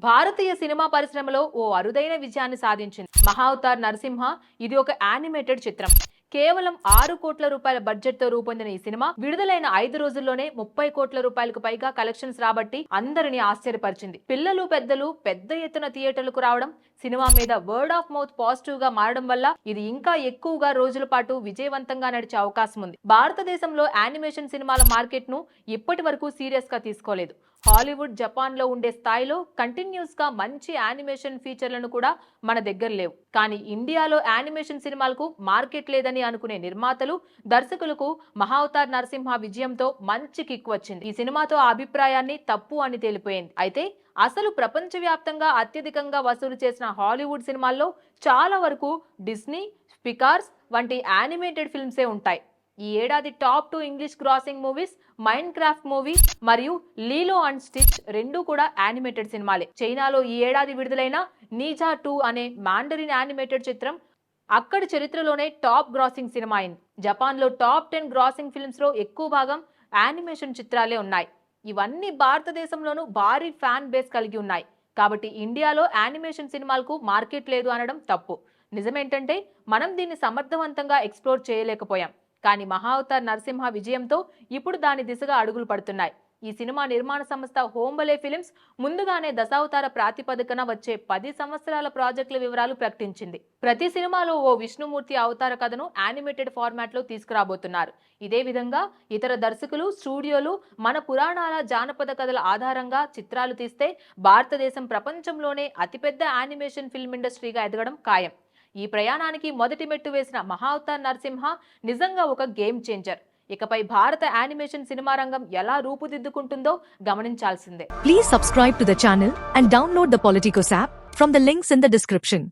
భారతీయ cinema పరిశ్రమలో ఓ అరుదైన విజయాన్ని సాధించింది మహావతార్ నరసింహ. ఇది ఒక యానిమేటెడ్ చిత్రం. కేవలం 6 కోట్ల రూపాయల బడ్జెట్ తో రూపొందిన ఈ సినిమా విడుదలైన 5 రోజుల్లోనే 30 కోట్ల రూపాయలకు పైగా కలెక్షన్స్ రాబట్టి అందరినీ ఆశ్చర్యపరిచింది. పిల్లలు పెద్దలు పెద్ద ఎత్తున థియేటర్లకు రావడం, సినిమా మీద వర్డ్ ఆఫ్ మౌత్ పాజిటివ్ గా మారడం వల్ల ఇది ఇంకా ఎక్కువగా రోజుల పాటు విజయవంతంగా నడిచే అవకాశం ఉంది. భారతదేశంలో యానిమేషన్ సినిమాల మార్కెట్ ను ఇప్పటి వరకు సీరియస్ గా తీసుకోలేదు. హాలీవుడ్, జపాన్ లో ఉండే స్థాయిలో కంటిన్యూస్ గా మంచి యానిమేషన్ ఫీచర్లను కూడా మన దగ్గర లేవు. కానీ ఇండియాలో యానిమేషన్ సినిమాలకు మార్కెట్ లేదని అనుకునే నిర్మాతలు, దర్శకులకు మహావతార్ నరసింహ విజయంతో మంచి కిక్ వచ్చింది. ఈ సినిమాతో ఆ అభిప్రాయాన్ని తప్పు అని తేలిపోయింది. అయితే అసలు ప్రపంచవ్యాప్తంగా అత్యధికంగా వసూలు చేసిన హాలీవుడ్ సినిమాల్లో చాలా వరకు డిస్నీ, పికార్స్ వంటి యానిమేటెడ్ ఫిల్మ్సే ఉంటాయి. ఈ ఏడాది top 2 English crossing movies mind craft movie మరియు లీలో అండ్ స్టిచ్ రెండూ కూడా యానిమేటెడ్ సినిమాలే. చైనాలో ఈ ఏడాది విడుదలైన నీజా 2 అనే మాండరిన్ యానిమేటెడ్ చిత్రం అక్కడి చరిత్రలోనే టాప్ గ్రాసింగ్ సినిమా అయింది. జపాన్ లో టాప్ 10 గ్రాసింగ్ ఫిల్మ్స్ లో ఎక్కువ భాగం యానిమేషన్ చిత్రాలే ఉన్నాయి. ఇవన్నీ భారతదేశంలోనూ భారీ ఫ్యాన్ బేస్ కలిగి ఉన్నాయి. కాబట్టి ఇండియాలో యానిమేషన్ సినిమాలకు మార్కెట్ లేదు అనడం తప్పు. నిజమేంటంటే మనం దీన్ని సమర్థవంతంగా ఎక్స్ప్లోర్ చేయలేకపోయాం. కానీ మహావతార్ నరసింహ విజయంతో ఇప్పుడు దాని దిశగా అడుగులు పడుతున్నాయి. ఈ సినిమా నిర్మాణ సంస్థ హోంబలే ఫిలిమ్స్ ముందుగానే దశావతార ప్రాతిపదికన వచ్చే 10 సంవత్సరాల ప్రాజెక్టుల వివరాలు ప్రకటించింది. ప్రతి సినిమాలో ఓ విష్ణుమూర్తి అవతార కథను యానిమేటెడ్ ఫార్మాట్ లో తీసుకురాబోతున్నారు. ఇదే విధంగా ఇతర దర్శకులు, స్టూడియోలు మన పురాణాల, జానపద కథల ఆధారంగా చిత్రాలు తీస్తే భారతదేశం ప్రపంచంలోనే అతిపెద్ద యానిమేషన్ ఫిల్మ్ ఇండస్ట్రీగా ఎదగడం ఖాయం. ఈ ప్రయాణానికి మొదటి మెట్టు వేసిన మహావతార్ నరసింహ నిజంగా ఒక గేమ్ చేంజర్. ఇకపై భారత యానిమేషన్ సినిమా రంగం ఎలా రూపుదిద్దుకుంటుందో గమనించాల్సిందే. Please subscribe to the channel and download the Politicos app from the links in the description.